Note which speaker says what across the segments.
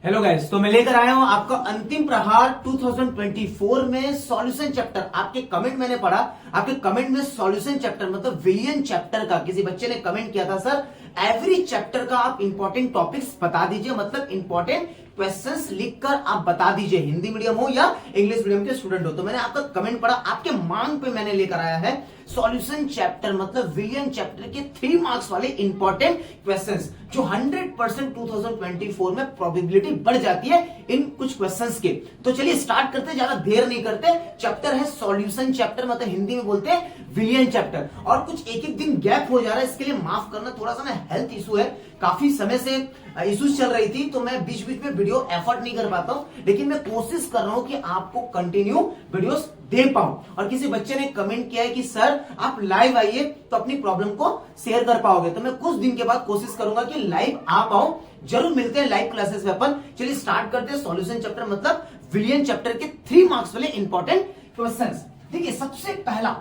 Speaker 1: Hello guys, तो मैं लेकर आया हूं आपका अंतिम प्रहार 2024 में सॉल्यूशन चैप्टर। आपके कमेंट मैंने पढ़ा, आपके कमेंट में सॉल्यूशन चैप्टर मतलब विलियन चैप्टर का किसी बच्चे ने कमेंट किया था, सर एवरी चैप्टर का आप इंपॉर्टेंट टॉपिक्स बता दीजिए, मतलब इंपॉर्टेंट क्वेश्चंस लिखकर आप बता दीजिए, हिंदी मीडियम हो या इंग्लिश मीडियम के स्टूडेंट हो। तो मैंने आपका कमेंट पढ़ा, आपके मांग पे मैंने लेकर आया है सॉल्यूशन चैप्टर मतलब विलियन चैप्टर के 3 मार्क्स वाले इंपॉर्टेंट क्वेश्चंस जो 100% 2024 में प्रोबेबिलिटी बढ़ जाती है इन कुछ क्वेश्चंस के। तो चलिए स्टार्ट करते, ज्यादा देर नहीं करते। चैप्टर है सॉल्यूशन चैप्टर, मतलब हिंदी में बोलते हैं विलियन चैप्टर। और कुछ एक एक दिन गैप हो जा रहा है, इसके लिए माफ करना, थोड़ा सा ना हेल्थ इशू है, काफी समय से इश्यूज चल रही थी, तो मैं बीच बीच में वीडियो एफर्ट नहीं कर पाता हूं, लेकिन मैं कोशिश कर रहा हूं कि आपको कंटिन्यू वीडियोस दे पाऊं। और किसी बच्चे ने कमेंट किया है कि सर आप लाइव आइए तो अपनी प्रॉब्लम को शेयर कर पाओगे, तो मैं कुछ दिन के बाद कोशिश करूंगा कि लाइव आ पाऊं। जरूर मिलते हैं लाइव क्लासेस में अपन। चलिए स्टार्ट करते हैं सॉल्यूशन चैप्टर मतलब विलियन चैप्टर के 3 मार्क्स वाले इंपॉर्टेंट क्वेश्चंस। देखिए सबसे पहला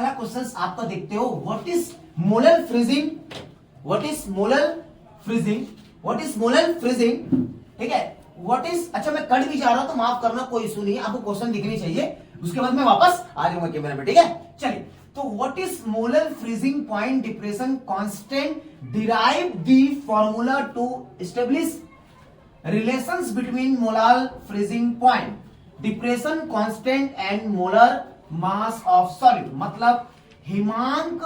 Speaker 1: क्वेश्चन आपका देखते हो, what is molar freezing, what is molar freezing, what is molar freezing, ठीक है। व्हाट इज, अच्छा मैं कट भी जा रहा हूं तो माफ करना, कोई इशू नहीं है, आपको क्वेश्चन दिखनी चाहिए, उसके बाद मैं वापस आ जाऊंगा कैमरे में, ठीक है। चलिए, तो what is molar freezing point depression constant, derive the formula to establish relations between molar freezing point, depression constant and molar mass of solid. मतलब हिमांक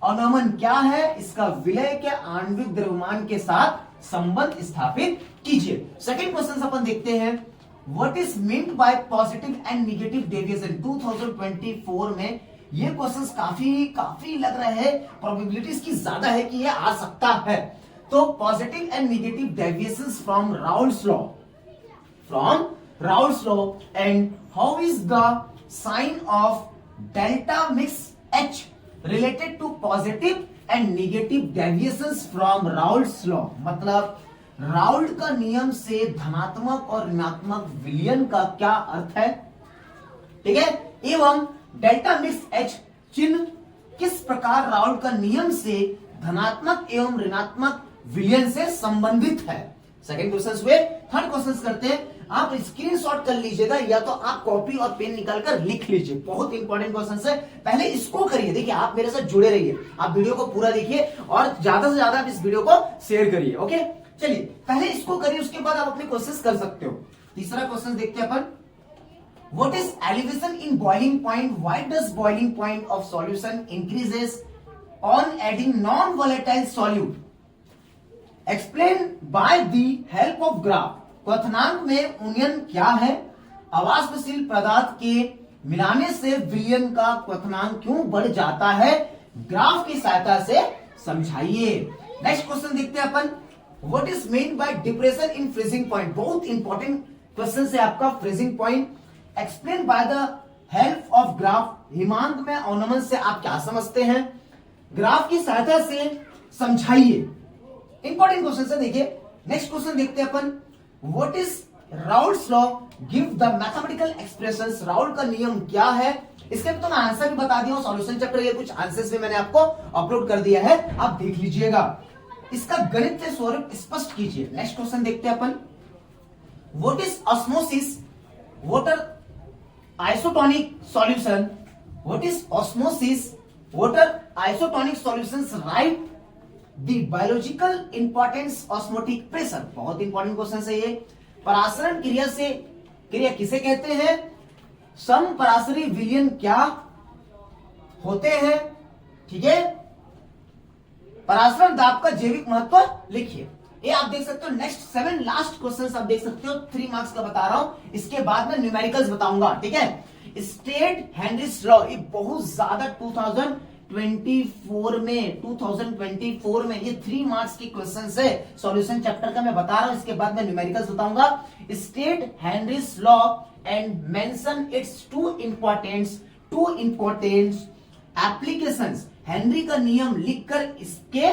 Speaker 1: अवनमन क्या है, इसका विलय के आणविक द्रव्यमान के साथ संबंध स्थापित कीजिए। सेकंड क्वेश्चन अपन देखते हैं, what is meant by positive and negative deviation. 2024 में ये क्वेश्चंस काफी लग रहे हैं, प्रोबेबिलिटीज की ज्यादा है कि ये आ सकता है। तो positive and negative deviations from Raoult's law and how is the sign of delta mix H related to positive and negative deviations from Raoult's law। मतलब राउल्ट का नियम से धनात्मक और ऋणात्मक विलयन का क्या अर्थ है, ठीक है। एवं डेल्टा मिक्स H चिन्ह किस प्रकार राउल्ट का नियम से धनात्मक एवं ऋणात्मक विलयन से संबंधित है। सेकंड क्वेश्चन हुए। थर्ड क्वेश्चन करते हैं, आप स्क्रीनशॉट कर लीजिएगा या तो आप कॉपी और पेन निकालकर लिख लीजिए, बहुत इंपॉर्टेंट क्वेश्चन है। पहले इसको करिए, देखिए आप मेरे साथ जुड़े रहिए, आप वीडियो को पूरा देखिए और ज्यादा से ज्यादा आप इस वीडियो को शेयर करिए, ओके। चलिए पहले इसको करिए, उसके बाद आप अपनी कोशिश कर सकते हो। तीसरा क्वेश्चन देखते हैं अपन, what is elevation in boiling point, why does boiling point of solution increases on adding non volatile solute, explain by the help of graph. क्वथनांक में उन्नयन क्या है, अवाष्पशील पदार्थ के मिलाने से विलयन का क्वथनांक क्यों बढ़ जाता है, ग्राफ की सहायता से समझाइए। नेक्स्ट क्वेश्चन देखते हैं अपन, what is mean by depression in freezing point. बहुत इंपॉर्टेंट क्वेश्चन है आपका freezing point. Explain by the help of graph, हिमांक में अवनमन से आप क्या समझते हैं, ग्राफ की सहायता से समझाइए। इंपॉर्टेंट क्वेश्चन है, देखिए। नेक्स्ट क्वेश्चन देखते हैं अपन, what is Raoult's law, give the mathematical expressions. Raoult का नियम क्या है, इसके तो मैं आंसर भी बता दिया हूं, सॉल्यूशन चैप्टर के कुछ आंसर्स भी मैंने आपको अपलोड कर दिया है, आप देख लीजिएगा। इसका गणितीय स्वरूप स्पष्ट कीजिए। नेक्स्ट क्वेश्चन देखते हैं अपन, what is osmosis water isotonic solution, what is osmosis water isotonic solutions, write the biological importance osmotic pressure. बहुत इंपॉर्टेंट क्वेश्चन है ये। परासरण क्रिया किसे कहते हैं, समपरासरी विलयन क्या होते हैं, ठीक है। परासरण दाब का जैविक महत्व लिखिए, ये आप देख सकते हो। नेक्स्ट 7 लास्ट क्वेश्चंस आप देख सकते हो, 3 मार्क्स का बता रहा हूं, इसके बाद में न्यूमेरिकल्स बताऊंगा, ठीक है। स्टेट हेनरीज लॉ, ये बहुत ज्यादा 2024 में ये 3 मार्क्स की क्वेश्चंस है सॉल्यूशन चैप्टर का, मैं बता रहा हूं, इसके बाद मैं न्यूमेरिकल्स बताऊंगा। State Henry's law and mention its two important applications. Henry का नियम लिखकर इसके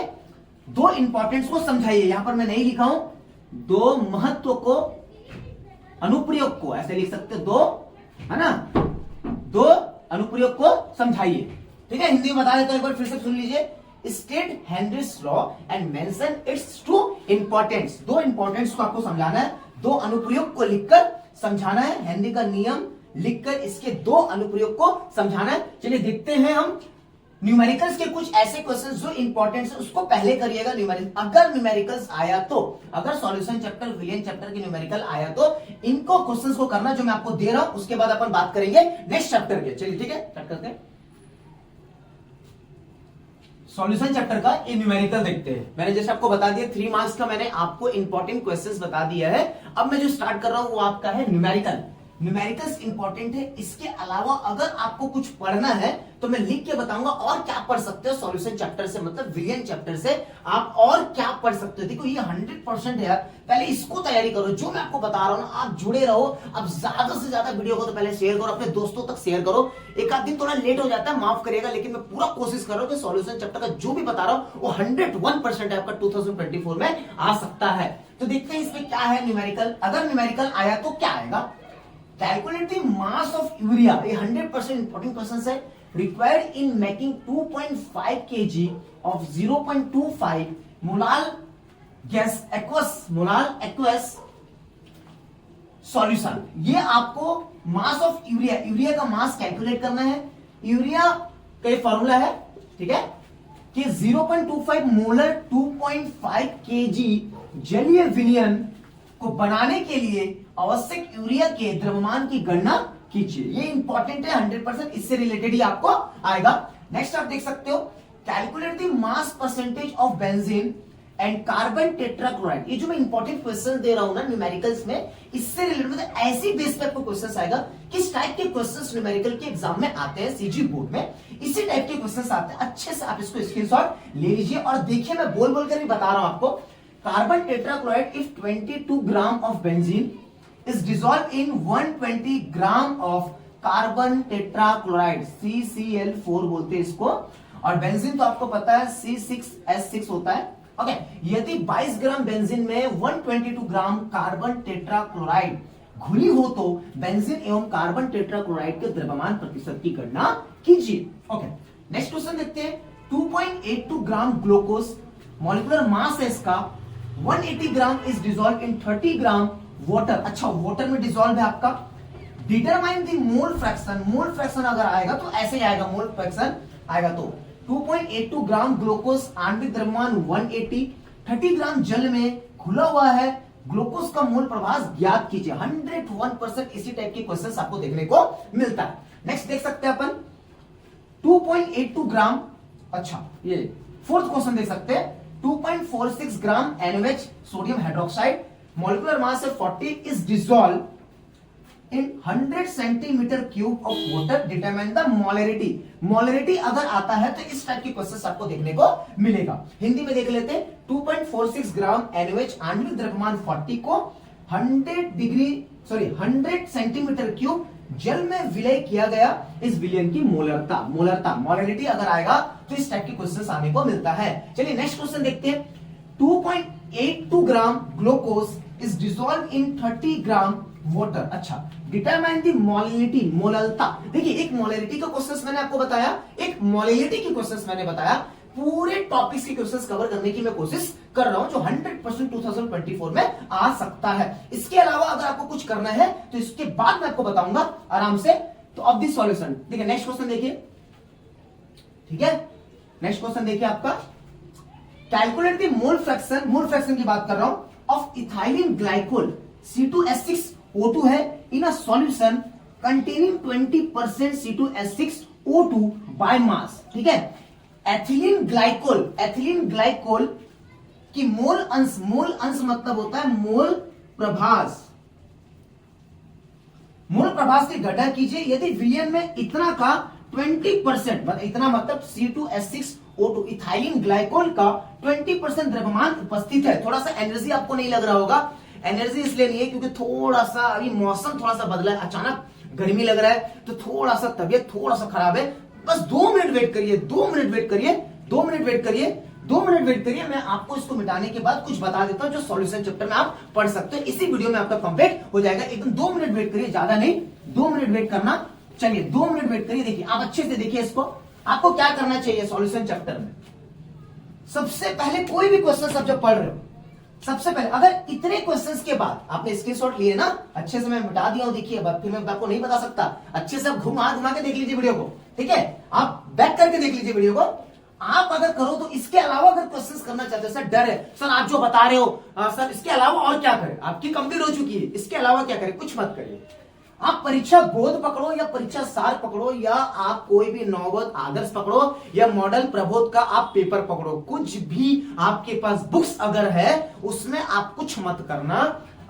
Speaker 1: 2 इंपॉर्टेंट्स को समझाइए। यहां पर मैं नहीं लिखा हूं, 2 महत्व को, अनुप्रयोग को, ऐसे लिख सकते हो, 2 है ना, 2 अनुप्रयोग को समझाइए, ठीक है। हिंदी में बता देता हूं, एक बार फिर से सुन लीजिए। State Henry's law and mention its two importance. दो इंपॉर्टेंस को आपको समझाना है, दो अनुप्रयोग को लिखकर समझाना है। हेनरी का नियम लिखकर इसके दो अनुप्रयोग को समझाना है। चलिए देखते हैं हम न्यूमेरिकल्स के कुछ ऐसे क्वेश्चंस जो इंपॉर्टेंट है उसको पहले करिएगा। अगर न्यूमेरिकल्स आया तो, अगर सॉल्यूशन चैप्टर विलियन चैप्टर के न्यूमेरिकल आया तो इनको क्वेश्चंस को करना जो मैं आपको दे रहा हूं। उसके बाद अपन बात करेंगे नेक्स्ट चैप्टर के। चलिए ठीक है, स्टार्ट करते हैं। सॉल्यूशन चैप्टर का ये न्यूमेरिकल देखते हैं। मैंने जैसे आपको बता दिया 3 मार्क्स का मैंने आपको इंपॉर्टेंट क्वेश्चंस बता दिया है। अब मैं जो स्टार्ट कर रहा हूं वो आपका है न्यूमेरिकल। न्यूमेरिकल्स इंपॉर्टेंट है। इसके अलावा अगर आपको कुछ पढ़ना है तो मैं लिख के बताऊंगा और क्या पढ़ सकते हो सॉल्यूशन चैप्टर से, मतलब विलियन चैप्टर से आप और क्या पढ़ सकते हो। देखो ये 100% है यार, पहले इसको तैयारी करो। जो मैं आपको बता रहा हूं ना, आप जुड़े रहो। अब ज्यादा से ज्यादा वीडियो को तो पहले शेयर करो, अपने दोस्तों तक शेयर करो। एक आध दिन थोड़ा लेट हो जाता है, माफ करिएगा, लेकिन मैं पूरा कोशिश कर रहा हूं कि सॉल्यूशन चैप्टर का जो भी बता रहा हूं वो 101% आपका 2024 में आ सकता है। तो देखते हैं इसमें क्या है न्यूमेरिकल। अगर न्यूमेरिकल आया तो क्या आएगा। Calculate the mass of urea, ये 100% इंपॉर्टेंट क्वेश्चन है। Required in making 2.5 kg of 0.25 molal gas aqueous solution. ये आपको मास ऑफ यूरिया, यूरिया का मास कैलकुलेट करना है। यूरिया का ये फॉर्मूला है, ठीक है, कि 0.25 मोलर 2.5 kg जलीय विलयन को बनाने के लिए आवश्यक यूरिया के द्रव्यमान की गणना कीजिए। ये इंपॉर्टेंट है 100%, इससे रिलेटेड ही आपको आएगा। नेक्स्ट आप देख सकते हो, calculate the mass percentage of benzene and carbon tetrachloride. ये जो मैं इंपॉर्टेंट क्वेश्चन दे रहा हूं ना न्यूमेरिकल्स में, इससे रिलेटेड मतलब ऐसी बेस पे आपको क्वेश्चन आएगा। किस टाइप के क्वेश्चन न्यूमेरिकल के एग्जाम में आते हैं सीजी बोर्ड में, इसी टाइप के क्वेश्चन आते हैं। अच्छे से आप इसको स्क्रीनशॉट ले लीजिए और देखिए, मैं बोल बोल कर ही बता रहा हूं आपको। Carbon tetrachloride if 22 gram of benzene is dissolved in 120 gram of carbon tetrachloride, CCl4 बोलते हैं इसको। और बेंजीन तो आपको पता है C6H6 होता है। ओके, यदि 22 ग्राम बेंजीन में 122 ग्राम कार्बन टेट्राक्लोराइड घुली हो तो बेंजीन एवं कार्बन टेट्राक्लोराइड के द्रव्यमान प्रतिशत की गणना कीजिए। ओके, नेक्स्ट क्वेश्चन देखते हैं। 2.82 ग्राम ग्लूकोज, मॉलिक्यूलर मास है इसका 180 gram, is dissolve in 30 gram water. अच्छा, वाटर में डिसॉल्व है आपका। Determine the mole fraction, mole fraction अगर आएगा तो ऐसे ही आएगा, मोल फ्रैक्शन आएगा तो 2.82 ग्राम ग्लूकोज, आणविक द्रव्यमान 180, 30 ग्राम जल में घुला हुआ है ग्लूकोज का मोल प्रभाव ज्ञात कीजिए। 101% इसी टाइप के क्वेश्चंस आपको देखने को मिलता है। नेक्स्ट देख सकते हैं अपन 2.82 ग्राम। अच्छा, ये फोर्थ क्वेश्चन देख सकते हैं। 2.46 ग्राम NaOH sodium hydroxide, molecular mass है 40, is dissolve in 100 centimetre cube of water. Determine the molarity. Molarity अगर आता है तो इस टाइप के क्वेश्चंस आपको देखने को मिलेगा। हिंदी में देख लेते हैं। 2.46 ग्राम NaOH आणविक द्रव्यमान 40 को 100 सेंटीमीटर क्यूब जल में विलय किया गया। इस विलयन की मोलरता मोलरिटी अगर आएगा तो इस टाइप के क्वेश्चंस आने को मिलता है। चलिए नेक्स्ट क्वेश्चन देखते हैं। 2.82 gram glucose is dissolve in 30 gram water. अच्छा, डिटरमाइन द मोलरिटी, मोललता। देखिए, एक मोलरिटी का क्वेश्चंस मैंने आपको बताया, एक मोलरिटी की क्वेश्चंस मैंने बताया। पूरे टॉपिक्स के क्वेश्चंस कवर करने की मैं कोशिश कर रहा हूं जो 100% 2024 में आ सकता है। इसके अलावा अगर आपको कुछ करना है तो इसके बाद मैं आपको बताऊंगा आराम से। तो अब दी सॉल्यूशन देखिए, नेक्स्ट क्वेश्चन देखिए, ठीक है। नेक्स्ट क्वेश्चन देखिए आपका, calculate the mole fraction, mole fraction की बात कर रहा हूं, ऑफ इथाइलिन ग्लाइकोल C2H6O2 है in a solution containing 20% C2H6O2 by mass. ठीक है, एथिलीन ग्लाइकोल की मोल अंश मतलब होता है मोल प्रभास। मोल प्रभास की गणना कीजिए। यदि विलयन में इतना का 20%, इतना मतलब C2H6O2 इथाइलिन ग्लाइकोल का 20% द्रव्यमान उपस्थित है। थोड़ा सा एनर्जी आपको नहीं लग रहा होगा। एनर्जी इसलिए नहीं है क्योंकि थोड़ा सा अभी मौसम थोड़ा सा बदला है, अचानक गर्मी लग रहा है तो थोड़ा सा तबियत थोड़ा सा खराब है। बस 2 मिनट वेट करिए, 2 मिनट वेट करिए, 2 मिनट वेट करिए, 2 मिनट वेट करिए। मैं आपको इसको मिटाने के बाद कुछ बता देता हूं जो सॉल्यूशन चैप्टर में आप पढ़ सकते हो। इसी वीडियो में आपका कंप्लीट हो जाएगा। एकदम 2 मिनट वेट करिए, ज्यादा नहीं, 2 मिनट वेट करना। चलिए 2 मिनट वेट करिए। देखिए, आप अच्छे से देखिए इसको। आपको क्या करना चाहिए सॉल्यूशन चैप्टर में, सबसे पहले कोई भी क्वेश्चन आप जब पढ़ रहे हो, सबसे पहले अगर इतने क्वेश्चंस के बाद आपने स्क्रीनशॉट लिए ना, अच्छे से मैं मिटा दिया हूं, देखिए फिर मैं आपको नहीं बता सकता, अच्छे से आप घुमा घुमा के देख लीजिए वीडियो को, ठीक है, आप बैक करके देख लीजिए वीडियो को। आप अगर करो तो इसके अलावा अगर क्वेश्चंस करना चाहते हो, सर डर है सर आप जो बता रहे हो, सर इसके अलावा और क्या करें, आपकी कंप्लीट हो चुकी है, इसके अलावा क्या करें, कुछ मत करिए। आप परीक्षा बोध पकड़ो या परीक्षा सार पकड़ो या आप कोई भी नौबत आदर्श पकड़ो या मॉडल प्रबोध का आप पेपर पकड़ो, कुछ भी आपके पास बुक्स अगर है उसमें आप कुछ मत करना।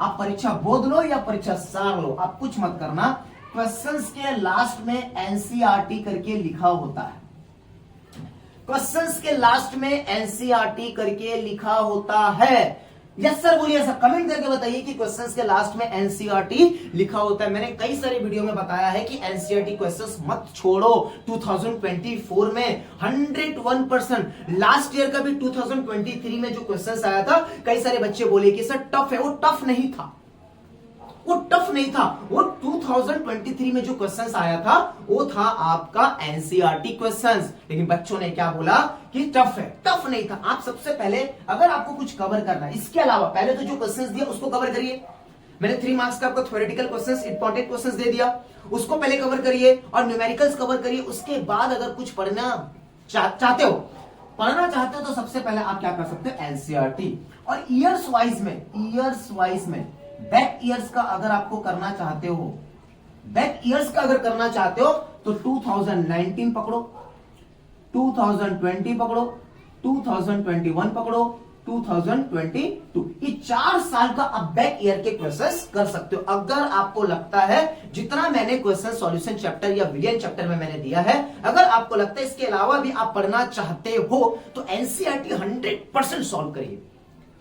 Speaker 1: आप परीक्षा बोध लो या परीक्षा सार लो, आप कुछ मत करना। क्वेश्चंस के लास्ट में एनसीईआरटी करके लिखा होता है, क्वेश्चंस के लास्ट में एनसीईआरटी करके लिखा होता है। यस सर बोलिए सर, कमेंट करके बताइए कि क्वेश्चंस के लास्ट में एनसीईआरटी लिखा होता है। मैंने कई सारे वीडियो में बताया है कि एनसीईआरटी क्वेश्चंस मत छोड़ो। 2024 में 101%, लास्ट ईयर का भी 2023 में जो क्वेश्चंस आया था, कई सारे बच्चे बोले कि सर टफ है, वो टफ नहीं था, वो टफ नहीं था, वो 2023 में जो क्वेश्चंस आया था वो था आपका एनसीईआरटी क्वेश्चंस। लेकिन बच्चों ने क्या बोला कि टफ है, टफ नहीं था। आप सबसे पहले अगर आपको कुछ कवर करना है, इसके अलावा पहले तो जो क्वेश्चंस दिया उसको कवर करिए। मैंने 3 मार्क्स का आपको थ्योरेटिकल क्वेश्चंस, इंपॉर्टेंट क्वेश्चंस दे दिया, उसको पहले कवर करिए और न्यूमेरिकल्स कवर करिए। उसके बाद अगर कुछ पढ़ना चाहते हो तो सबसे पहले आप क्या कर सकते हो, एनसीईआरटी। और ईयर्स वाइज में बैक ईयर्स का अगर आपको करना चाहते हो, बैक ईयर्स का अगर करना चाहते हो तो 2019 पकड़ो, 2020 पकड़ो, 2021 पकड़ो, 2022, ये 4 साल का आप बैक ईयर के क्वेश्चंस कर सकते हो। अगर आपको लगता है जितना मैंने क्वेश्चन सॉल्यूशन चैप्टर या विलियन चैप्टर में मैंने दिया है, अगर आपको लगता है इसके अलावा भी आप पढ़ना चाहते हो तो एनसीईआरटी 100% सॉल्व करिए।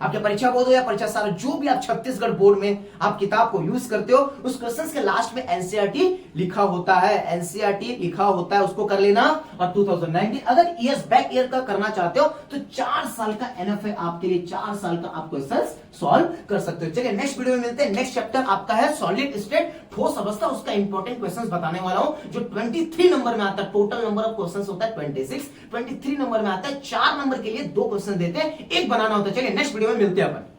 Speaker 1: आपके परीक्षा बोर्ड हो या परीक्षा सार, जो भी आप छत्तीसगढ़ बोर्ड में आप किताब को यूज करते हो, उस क्वेश्चंस के लास्ट में एनसीईआरटी लिखा होता है, एनसीईआरटी लिखा होता है, उसको कर लेना। और 2019 अगर ईयर्स बैक ईयर का करना चाहते हो तो 4 साल का एनएफ है आपके लिए, 4 साल का आप क्वेश्चंस सॉल्व कर सकते हो। चलिए नेक्स्ट वीडियो में मिलते हैं। नेक्स्ट चैप्टर आपका है सॉलिड स्टेट, ठोस अवस्था, उसका इंपॉर्टेंट क्वेश्चंस बताने वाला हूं जो 23 नंबर में आता है। टोटल नंबर ऑफ क्वेश्चंस होता है 26, 23 नंबर में आता है। 4 नंबर के लिए 2 क्वेश्चन देते हैं, एक बनाना होता है। चलिए नेक्स्ट वीडियो में मिलते हैं अपन।